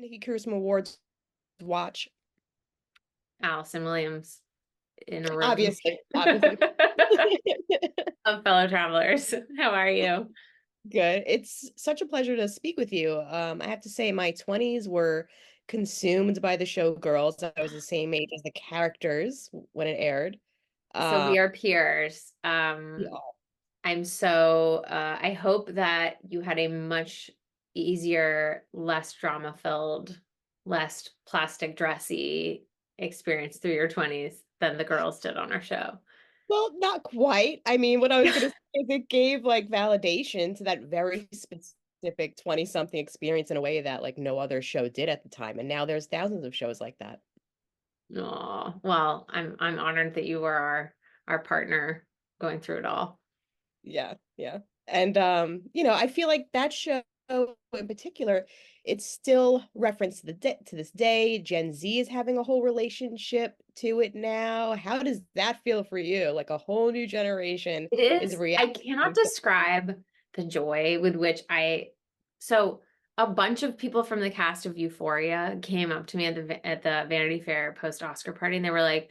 Nikki Cruise Awards watch? Allison Williams in a room Obviously, obviously. of fellow travelers. How are you? Good. It's such a pleasure to speak with you. I have to say, my 20s were consumed by the show Girls. I was the same age as the characters when it aired. So Uh, we are peers. yeah. I hope that you had a much easier, less drama filled, less plastic dressy experience through your 20s than the girls did on our show. Well, not quite. I mean, what I was going to say is it gave like validation to that very specific 20-something experience in a way that like no other show did at the time. And now there's thousands of shows like that. Oh, well, I'm honored that you were our partner going through it all. Yeah, yeah. And I feel like that show in particular, it's still referenced to this day. Gen Z is having a whole relationship to it now. How does that feel for you? Like a whole new generation It is is, I reacting. cannot describe the joy with which so a bunch of people from the cast of Euphoria came up to me at the Vanity Fair post Oscar party and they were like,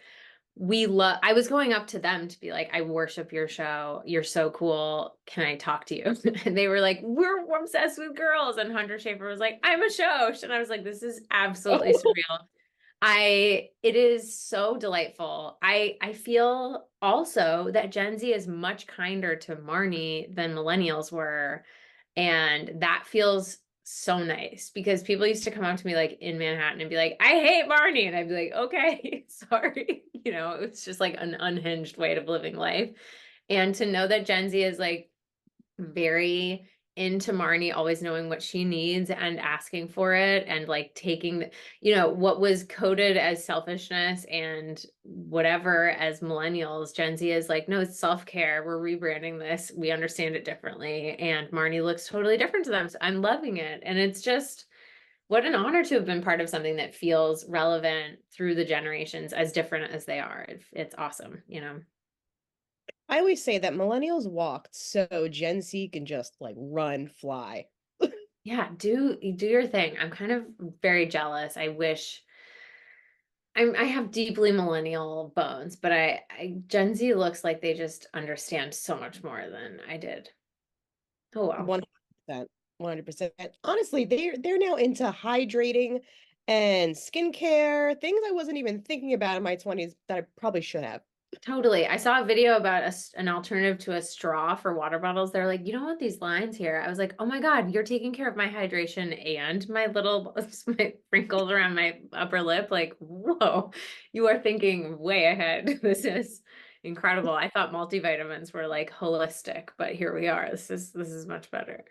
I was going up to them to be like, I worship your show. You're so cool. Can I talk to you? And they were like, we're obsessed with girls. And Hunter Schafer was like, I'm a show. And I was like, this is absolutely surreal. It is so delightful. I feel also that Gen Z is much kinder to Marnie than millennials were. And that feels so nice because people used to come up to me like in Manhattan and be like, I hate Marnie. And I'd be like, okay, sorry. It's just like an unhinged way of living life. And to know that Gen Z is like very into Marnie, always knowing what she needs and asking for it and like taking, what was coded as selfishness and whatever as millennials, Gen Z is like, no, it's self-care. We're rebranding this. We understand it differently. And Marnie looks totally different to them. So I'm loving it. And it's just what an honor to have been part of something that feels relevant through the generations as different as they are. It's awesome. I always say that millennials walked so Gen Z can just like run, fly. Yeah, do your thing. I'm kind of very jealous. I wish I have deeply millennial bones, but I Gen Z looks like they just understand so much more than I did. Oh well. 100%. 100%. Honestly, they're now into hydrating and skincare, things I wasn't even thinking about in my 20s that I probably should have. Totally. I saw a video about an alternative to a straw for water bottles. They're like, you don't want these lines here. I was like, oh my God, you're taking care of my hydration and my little my wrinkles around my upper lip. Like, whoa, you are thinking way ahead. This is incredible. I thought multivitamins were like holistic, but here we are. This is much better.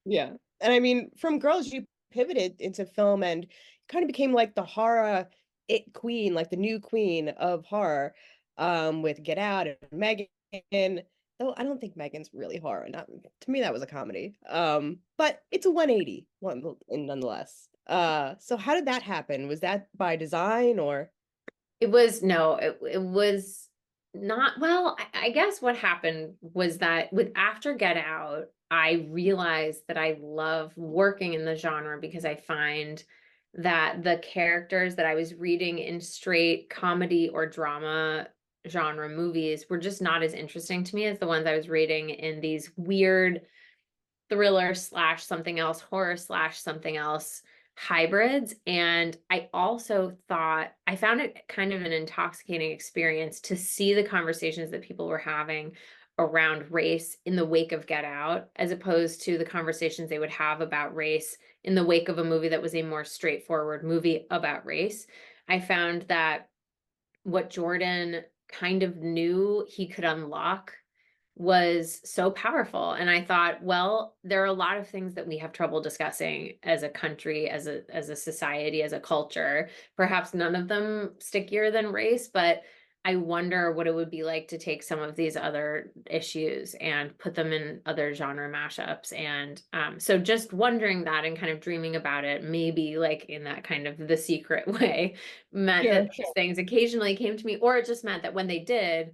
Yeah. And I mean, from girls, you pivoted into film and kind of became like the horror it queen, like the new queen of horror, with Get Out and Megan. Though I don't think Megan's really horror. Not to me, that was a comedy. But it's a 180 nonetheless. So how did that happen? Was that by design or? It was no, it was not well, I guess what happened was that with after Get Out, I realized that I love working in the genre because I find that the characters that I was reading in straight comedy or drama genre movies were just not as interesting to me as the ones I was reading in these weird thriller slash something else, horror slash something else hybrids. And I also thought I found it kind of an intoxicating experience to see the conversations that people were having around race in the wake of Get Out, as opposed to the conversations they would have about race in the wake of a movie that was a more straightforward movie about race. I found that what Jordan kind of knew he could unlock was so powerful. And I thought, well, there are a lot of things that we have trouble discussing as a country, as a society, as a culture. Perhaps none of them stickier than race, but I wonder what it would be like to take some of these other issues and put them in other genre mashups. And so just wondering that and kind of dreaming about it, maybe like in that kind of the secret way, meant that Sure, these sure. things occasionally came to me, or it just meant that when they did,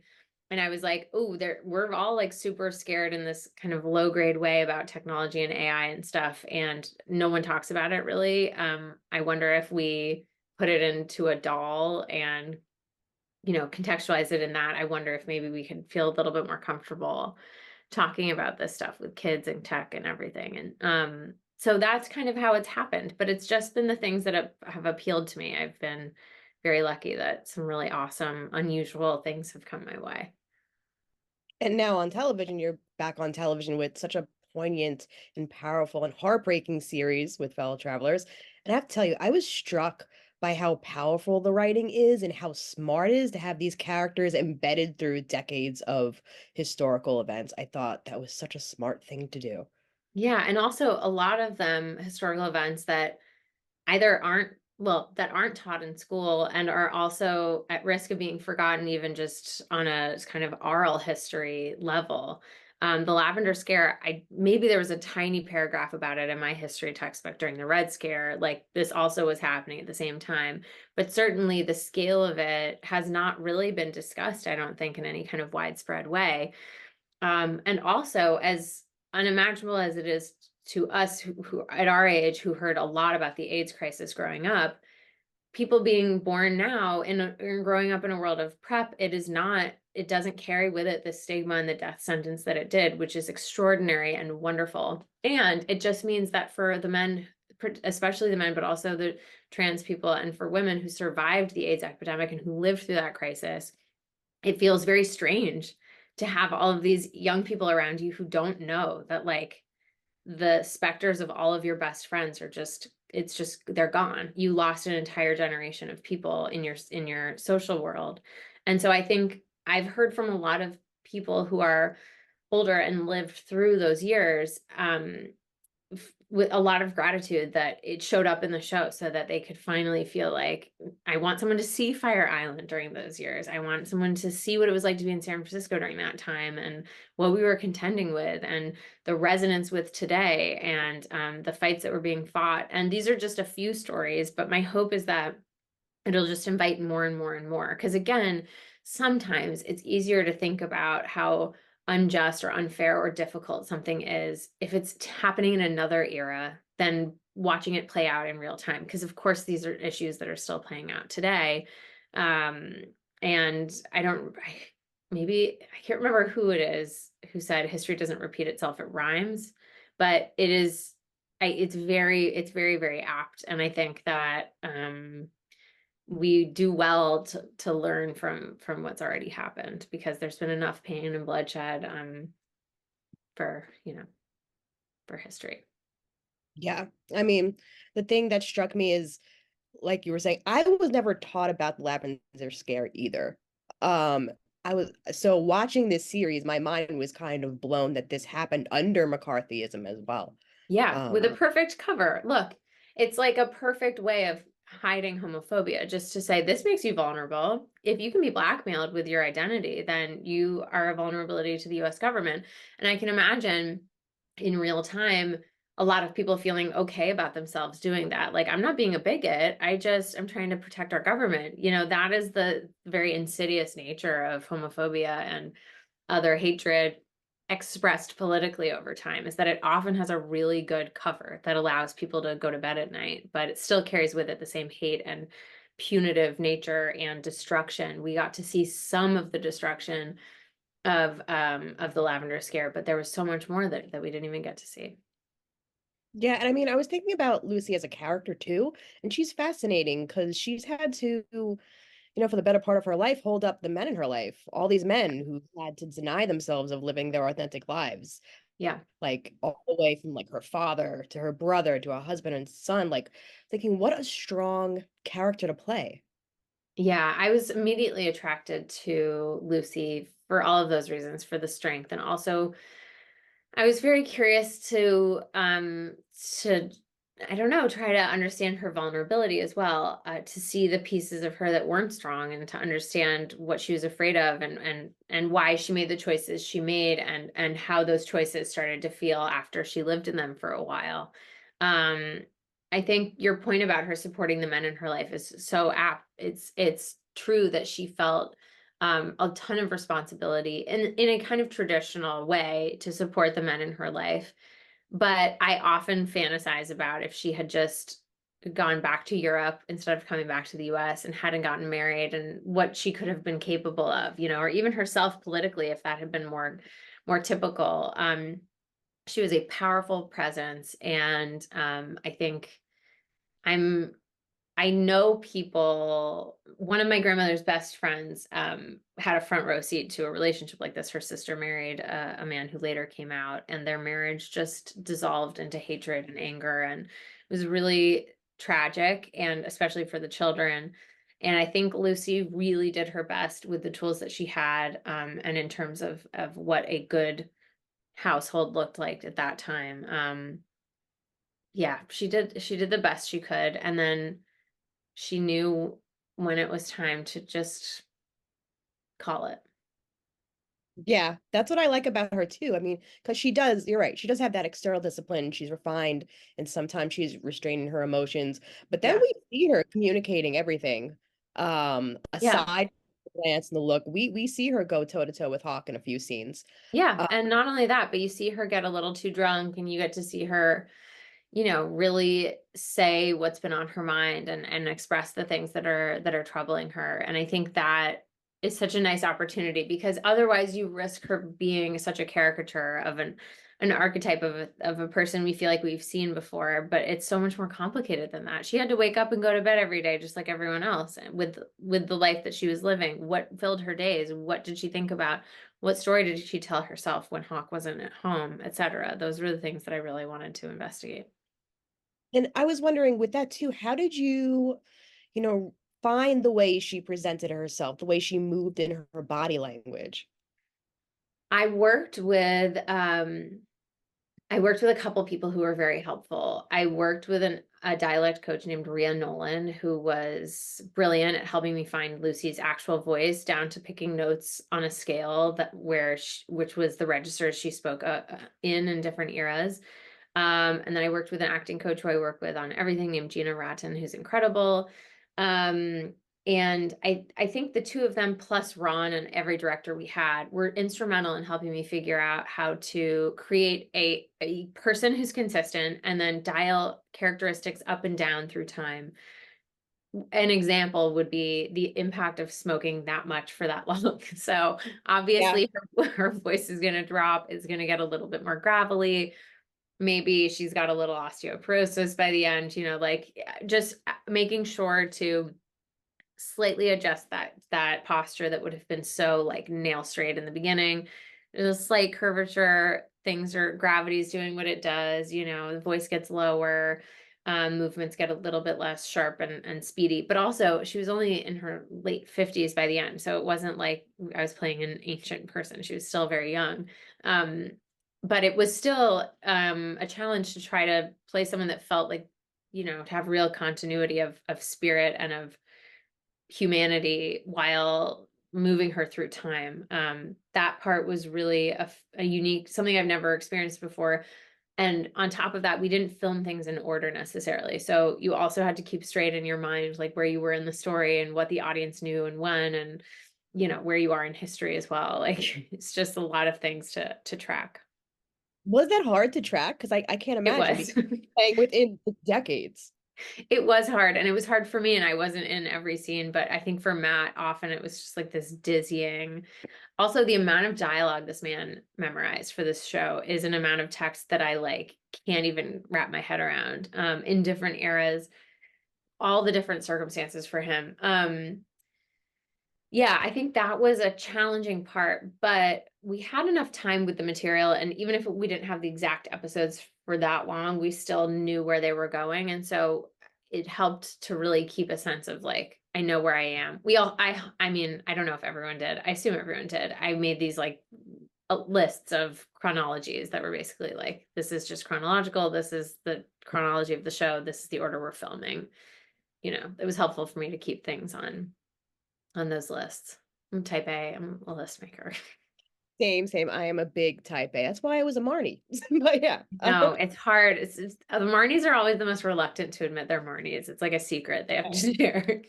And I was like, oh, we're all like super scared in this kind of low grade way about technology and AI and stuff. And no one talks about it really. I wonder if we put it into a doll and, contextualize it in that. I wonder if maybe we could feel a little bit more comfortable talking about this stuff with kids and tech and everything. And so that's kind of how it's happened. But it's just been the things that have appealed to me. I've been very lucky that some really awesome, unusual things have come my way. And now on television, you're back on television with such a poignant and powerful and heartbreaking series with Fellow Travelers. And I have to tell you, I was struck by how powerful the writing is and how smart it is to have these characters embedded through decades of historical events. I thought that was such a smart thing to do. Yeah, and also a lot of them historical events that either that aren't taught in school and are also at risk of being forgotten, even just on a kind of oral history level. The Lavender Scare, maybe there was a tiny paragraph about it in my history textbook during the Red Scare. Like this also was happening at the same time, but certainly the scale of it has not really been discussed, I don't think, in any kind of widespread way. And also, as unimaginable as it is to us who at our age who heard a lot about the AIDS crisis growing up, people being born now and growing up in a world of PrEP, it doesn't carry with it the stigma and the death sentence that it did, which is extraordinary and wonderful. And it just means that for the men, especially the men, but also the trans people and for women who survived the AIDS epidemic and who lived through that crisis, it feels very strange to have all of these young people around you who don't know that like the specters of all of your best friends are they're gone. You lost an entire generation of people in your social world. And so I think I've heard from a lot of people who are older and lived through those years, with a lot of gratitude that it showed up in the show so that they could finally feel like, I want someone to see Fire Island during those years. I want someone to see what it was like to be in San Francisco during that time and what we were contending with and the resonance with today and the fights that were being fought. And these are just a few stories, but my hope is that it'll just invite more and more and more. Because again, sometimes it's easier to think about how unjust or unfair or difficult something is if it's happening in another era than watching it play out in real time. Because of course, these are issues that are still playing out today. Um, and maybe I can't remember who it is who said history doesn't repeat itself, it rhymes, but it's very, very apt. And I think that, we do well to learn from what's already happened because there's been enough pain and bloodshed for for history. Yeah. I mean, the thing that struck me is, like you were saying, I was never taught about the Lavender Scare either. Um, I was so watching this series, my mind was kind of blown that this happened under McCarthyism as well. Yeah, with a Um, perfect cover. Look, it's like a perfect way of hiding homophobia, just to say this makes you vulnerable. If you can be blackmailed with your identity, then you are a vulnerability to the US government. And I can imagine in real time a lot of people feeling okay about themselves doing that. Like, I'm not being a bigot. I'm trying to protect our government. That is the very insidious nature of homophobia and other hatred expressed politically over time, is that it often has a really good cover that allows people to go to bed at night, but it still carries with it the same hate and punitive nature and destruction. We got to see some of the destruction of the Lavender Scare, but there was so much more that we didn't even get to see. yeah, and I mean, I was thinking about Lucy as a character too, and she's fascinating because she's had to, for the better part of her life, hold up the men in her life, all these men who had to deny themselves of living their authentic lives, Yeah. like all the way from like her father to her brother to her husband and son, like thinking what a strong character to play. Yeah, I was immediately attracted to Lucy for all of those reasons, for the strength, and also I was very curious to I don't know, try to understand her vulnerability as well, to see the pieces of her that weren't strong and to understand what she was afraid of and why she made the choices she made and how those choices started to feel after she lived in them for a while. Um, I think your point about her supporting the men in her life is so apt. It's true that she felt a ton of responsibility in a kind of traditional way to support the men in her life. But I often fantasize about if she had just gone back to Europe instead of coming back to the US and hadn't gotten married, and what she could have been capable of, or even herself politically, if that had been more typical. She was a powerful presence, and I think I'm I know people. One of my grandmother's best friends had a front row seat to a relationship like this. Her sister married a man who later came out, and their marriage just dissolved into hatred and anger, and it was really tragic, and especially for the children. And I think Lucy really did her best with the tools that she had, and in terms of what a good household looked like at that time. Yeah, she did the best she could, and then she knew when it was time to just call it. Yeah, that's what I like about her too. I mean, because you're right, she does have that external discipline. She's refined, and sometimes she's restraining her emotions. But then Yeah. we see her communicating everything. Yeah. Aside from the glance and the look, we see her go toe to toe with Hawk in a few scenes. Yeah. Uh, And not only that, but you see her get a little too drunk, and you get to see her, really say what's been on her mind, and express the things that are troubling her. And I think that is such a nice opportunity, because otherwise you risk her being such a caricature of an archetype of a person we feel like we've seen before. But it's so much more complicated than that. She had to wake up and go to bed every day just like everyone else, and with the life that she was living. What filled her days? What did she think about? What story did she tell herself when Hawk wasn't at home, etc.? Those were the things that I really wanted to investigate. and I was wondering with that too, how did you know, find the way she presented herself, the way she moved in her body language? I worked with I worked with a couple people who were very helpful. I worked with a dialect coach named Rhea Nolan, who was brilliant at helping me find Lucy's actual voice, down to picking notes on a scale which was the registers she spoke in different eras. And then I worked with an acting coach who I work with on everything, named Gina Ratton, who's incredible. Um, and I think the two of them, plus Ron and every director we had, were instrumental in helping me figure out how to create a person who's consistent, and then dial characteristics up and down through time. An example would be the impact of smoking that much for that long. So Yeah. obviously her voice is going to drop, is going to get a little bit more gravelly. Maybe she's got a little osteoporosis by the end, like just making sure to slightly adjust that posture that would have been so like nail straight in the beginning. There's a slight curvature, gravity's doing what it does, the voice gets lower, movements get a little bit less sharp and speedy. But also, she was only in her late 50s by the end, so it wasn't like I was playing an ancient person. She was still very young. But it was still a challenge to try to play someone that felt like, to have real continuity of spirit and of humanity while moving her through time. That part was really a unique, something I've never experienced before. And on top of that, we didn't film things in order necessarily. So you also had to keep straight in your mind, like where you were in the story and what the audience knew and when, and where you are in history as well. Like it's just a lot of things to track. Was that hard to track? Because I can't It imagine was. because playing within decades. It was hard, and it was hard for me, and I wasn't in every scene, but I think for Matt, often it was just like this dizzying. Also, the amount of dialogue this man memorized for this show is an amount of text that I like can't even wrap my head around. In different eras, all the different circumstances for him. Yeah, I think that was a challenging part, but we had enough time with the material, and even if we didn't have the exact episodes for that long, we still knew where they were going, and so it helped to really keep a sense of like, I know where I am. I mean, I don't know if everyone did. I assume everyone did. I made these like lists of chronologies that were basically like, this is just chronological. This is the chronology of the show. This is the order we're filming. It was helpful for me to keep things on those lists. I'm type A, I'm a list maker. Same, same. I am a big type A. That's why I was a Marnie. But yeah. No, it's hard. The Marnies are always the most reluctant to admit they're Marnies. It's like a secret they have to share.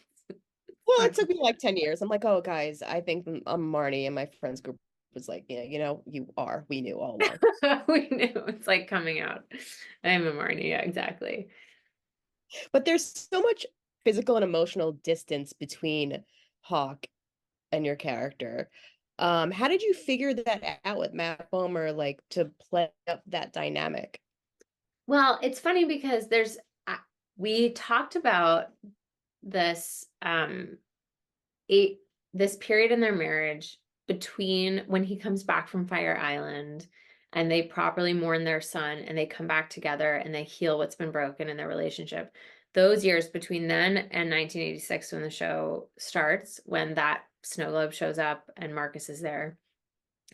Well, it took me like 10 years. I'm like, oh, guys, I think I'm Marnie, and my friends group was like, yeah, you are. We knew all along. We knew it's like coming out. I'm a Marnie, yeah, exactly. But there's so much physical and emotional distance between Hawk and your character. How did you figure that out with Matt Bomer, like to play up that dynamic? Well, it's funny because uh, we talked about this eight this period in their marriage between when he comes back from Fire Island and they properly mourn their son and they come back together and they heal what's been broken in their relationship. Those years between then and 1986 when the show starts, when that snow globe shows up and Marcus is there,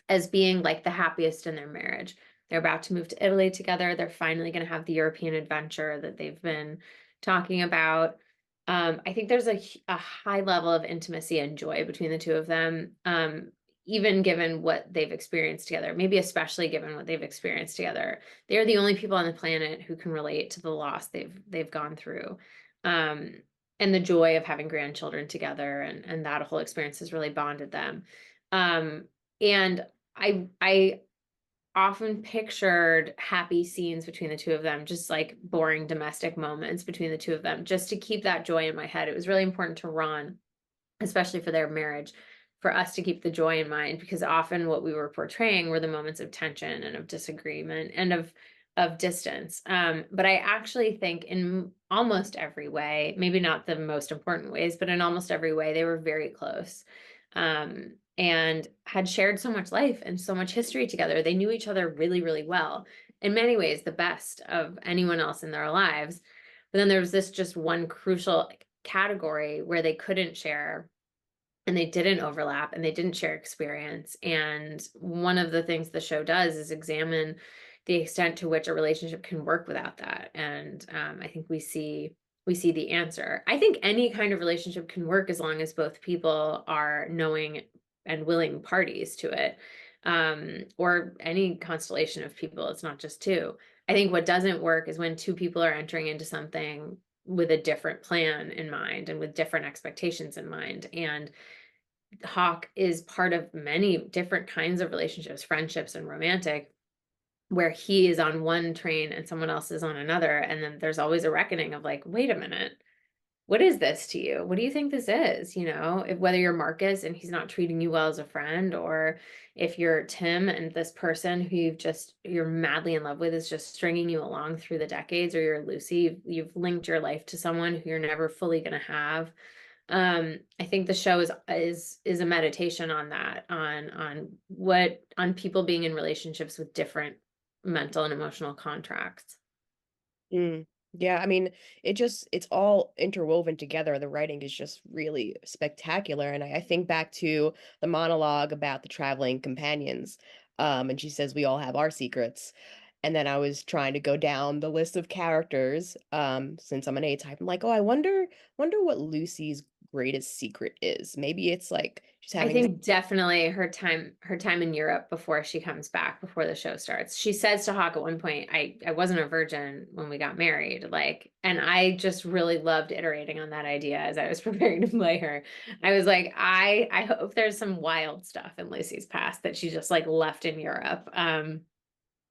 as being like the happiest in their marriage. They're about to move to Italy together. They're finally going to have the European adventure that they've been talking about. I think there's a high level of intimacy and joy between the two of them, even given what they've experienced together, maybe especially given what they've experienced together. They're the only people on the planet who can relate to the loss they've gone through. Um, and the joy of having grandchildren together and that whole experience has really bonded them. And I often pictured happy scenes between the two of them, just like boring domestic moments between the two of them, just to keep that joy in my head. It was really important to Ron, especially for their marriage, for us to keep the joy in mind, because often what we were portraying were the moments of tension and of disagreement and of distance. But I actually think in almost every way, maybe not the most important ways, but in almost every way, they were very close. And had shared so much life and so much history together. They knew each other really, really well. In many ways, the best of anyone else in their lives. But then there was this just one crucial category where they couldn't share and they didn't overlap and they didn't share experience. And one of the things the show does is examine the extent to which a relationship can work without that. And I think we see the answer. I think any kind of relationship can work as long as both people are knowing and willing parties to it. Or any constellation of people. It's not just two. I think what doesn't work is when two people are entering into something with a different plan in mind and with different expectations in mind. And Hawk is part of many different kinds of relationships, friendships and romantic, where he is on one train and someone else is on another. And then there's always a reckoning of like, wait a minute, what is this to you? What do you think this is? If whether you're Marcus and he's not treating you well as a friend, or if you're Tim and this person who you're madly in love with is just stringing you along through the decades, or you're Lucy, you've linked your life to someone who you're never fully going to have. I think the show is a meditation on that, on people being in relationships with different mental and emotional contracts. Mm. Yeah, I mean, it's all interwoven together. The writing is just really spectacular. And I think back to the monologue about the traveling companions. And she says we all have our secrets. And then I was trying to go down the list of characters, since I'm an A type. I'm like, oh, I wonder what Lucy's greatest secret is. Maybe it's like she's I having think definitely her time in Europe before she comes back, before the show starts. She says to Hawk at one point, I wasn't a virgin when we got married. Like, and I just really loved iterating on that idea as I was preparing to play her. I was like, I hope there's some wild stuff in Lucy's past that she just like left in Europe.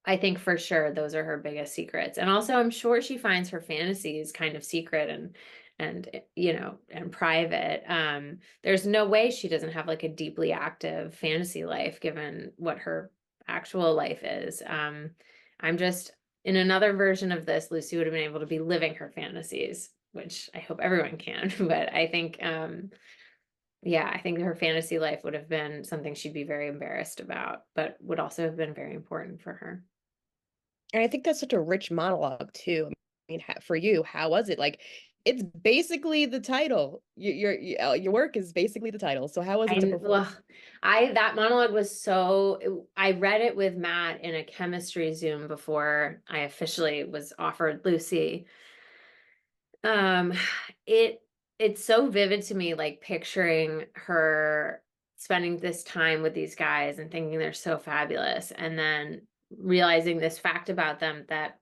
I think for sure those are her biggest secrets. And also I'm sure she finds her fantasies kind of secret and private. There's no way she doesn't have like a deeply active fantasy life given what her actual life is. I'm just in another version of this, Lucy would have been able to be living her fantasies, which I hope everyone can. But I think yeah, I think her fantasy life would have been something she'd be very embarrassed about, but would also have been very important for her. And I think that's such a rich monologue too. I mean, for you, how was it? Like, it's basically the title. Your work is basically the title. So how was it to I perform? well, I that monologue was I read it with Matt in a chemistry Zoom before I officially was offered Lucy. Um, it it's so vivid to me, like picturing her spending this time with these guys and thinking they're so fabulous, and then realizing this fact about them that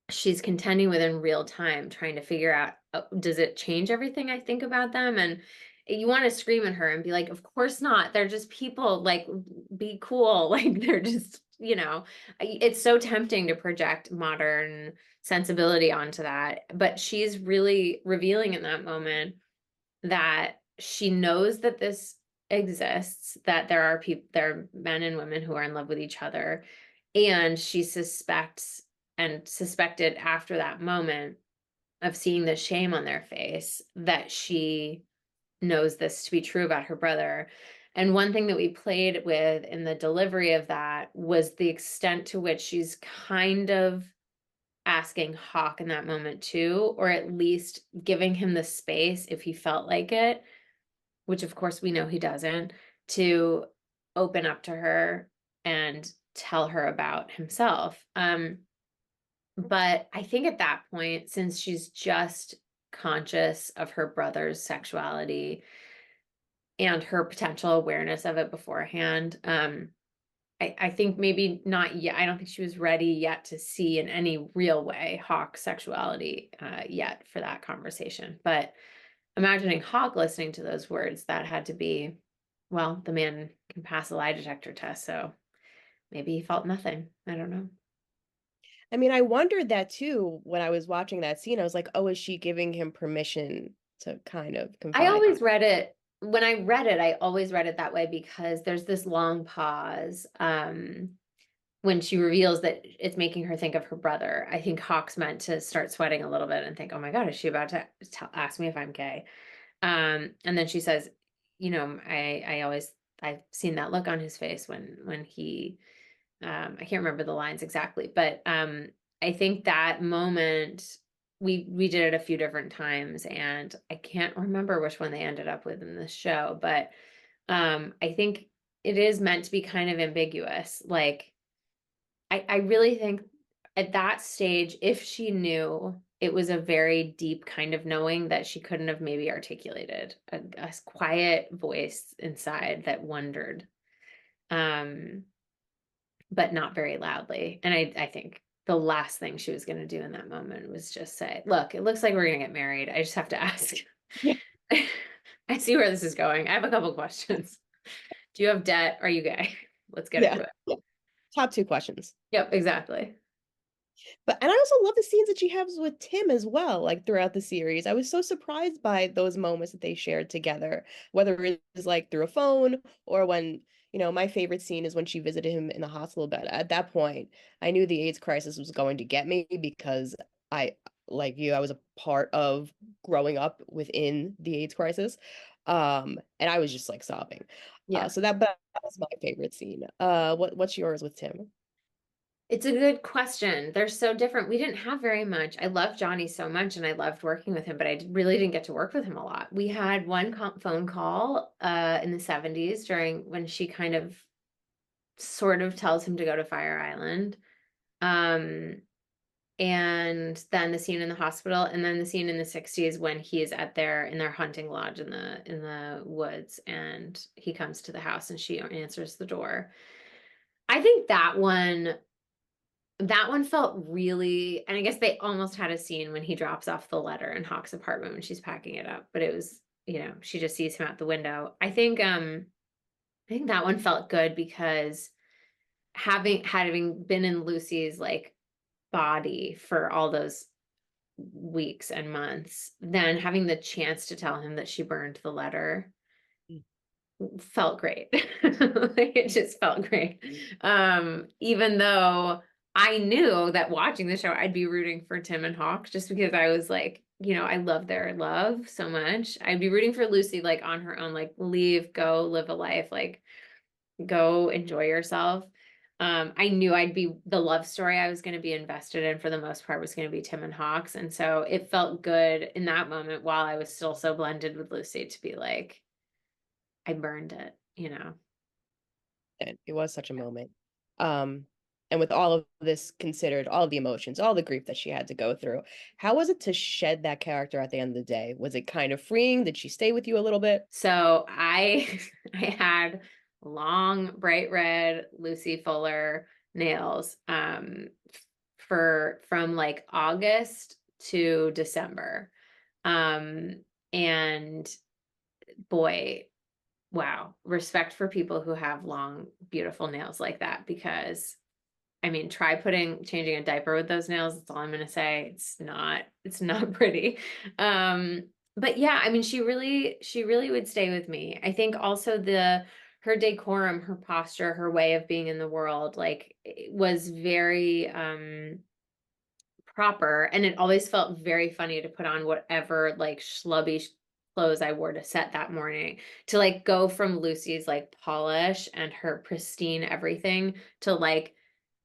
she's contending with in real time, trying to figure out, does it change everything I think about them? And you want to scream at her and be like, of course not. They're just people, like, be cool. Like, they're just, it's so tempting to project modern sensibility onto that. But she's really revealing in that moment that she knows that this exists, that there are people, there are men and women who are in love with each other. And she suspects and suspected after that moment of seeing the shame on their face that she knows this to be true about her brother. And one thing that we played with in the delivery of that was the extent to which she's kind of asking Hawk in that moment too, or at least giving him the space if he felt like it, which of course we know he doesn't, to open up to her and tell her about himself. But I think at that point, since she's just conscious of her brother's sexuality and her potential awareness of it beforehand, I think maybe not yet. I don't think she was ready yet to see in any real way Hawk's sexuality yet for that conversation. But imagining Hawk listening to those words, that had to be, well, the man can pass a lie detector test, so maybe he felt nothing. I don't know. I mean, I wondered that too when I was watching that scene. I was like, oh, is she giving him permission to kind of I confide? always read it, when I read it, I always read it that way because there's this long pause when she reveals that it's making her think of her brother. I think Hawk's meant to start sweating a little bit and think, oh my God, is she about to ask me if I'm gay? And then she says, I've seen that look on his face when he, I can't remember the lines exactly, but I think that moment, we did it a few different times, and I can't remember which one they ended up with in this show, but I think it is meant to be kind of ambiguous. Like, I really think at that stage, if she knew, it was a very deep kind of knowing that she couldn't have maybe articulated, a quiet voice inside that wondered, um, but not very loudly. And I think the last thing she was going to do in that moment was just say, look, it looks like we're going to get married. I just have to ask. Yeah. I see where this is going. I have a couple questions. Do you have debt? Are you gay? Let's get Yeah. into it. Yeah. Top two questions. Yep, exactly. But and I also love the scenes that she has with Tim as well, like throughout the series. I was so surprised by those moments that they shared together, whether it was like through a phone or when, my favorite scene is when she visited him in the hospital bed. At that point, I knew the AIDS crisis was going to get me because I, like you, I was a part of growing up within the AIDS crisis. And I was just like sobbing. Yeah. So that was my favorite scene. What's yours with Tim? It's a good question. They're so different. We didn't have very much. I love Johnny so much and I loved working with him, but really didn't get to work with him a lot. We had one phone call in the 70s during when she kind of sort of tells him to go to Fire Island. Um, and then the scene in the hospital, and then the scene in the 60s when he's in their hunting lodge in the woods, and he comes to the house and she answers the door. I think that one felt really, and I guess they almost had a scene when he drops off the letter in Hawk's apartment when she's packing it up, but it was, she just sees him out the window. I think that one felt good because having been in Lucy's like body for all those weeks and months, then having the chance to tell him that she burned the letter felt great. Like, it just felt great. Even though I knew that watching the show, I'd be rooting for Tim and Hawk just because I was like, I love their love so much. I'd be rooting for Lucy, like on her own, like leave, go live a life, like go enjoy yourself. I knew the love story I was going to be invested in for the most part was going to be Tim and Hawk's. And so it felt good in that moment while I was still so blended with Lucy to be like, I burned it. It was such a moment. Um, and with all of this considered, all of the emotions, all the grief that she had to go through, how was it to shed that character at the end of the day? Was it kind of freeing? Did she stay with you a little bit? So I I had long, bright red Lucy Fuller nails from like August to December. And boy, wow, respect for people who have long, beautiful nails like that, because I mean, try changing a diaper with those nails. That's all I'm gonna say. It's not pretty. But yeah, I mean, she really would stay with me. I think also her decorum, her posture, her way of being in the world, like, it was very proper, and it always felt very funny to put on whatever like schlubby clothes I wore to set that morning, to like go from Lucy's like polish and her pristine everything to like,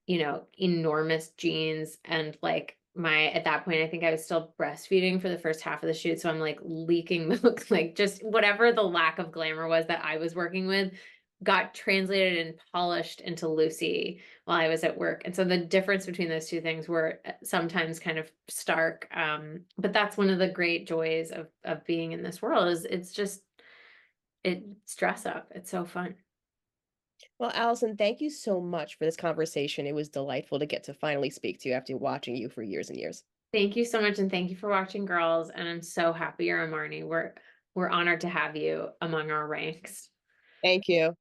enormous jeans and like at that point, I think I was still breastfeeding for the first half of the shoot. So I'm like leaking milk, like just whatever the lack of glamour was that I was working with got translated and polished into Lucy while I was at work. And so the difference between those two things were sometimes kind of stark. But that's one of the great joys of being in this world, is it's dress up. It's so fun. Well, Allison, thank you so much for this conversation. It was delightful to get to finally speak to you after watching you for years and years. Thank you so much, and thank you for watching, girls. And I'm so happy you're a Marnie. We're honored to have you among our ranks. Thank you.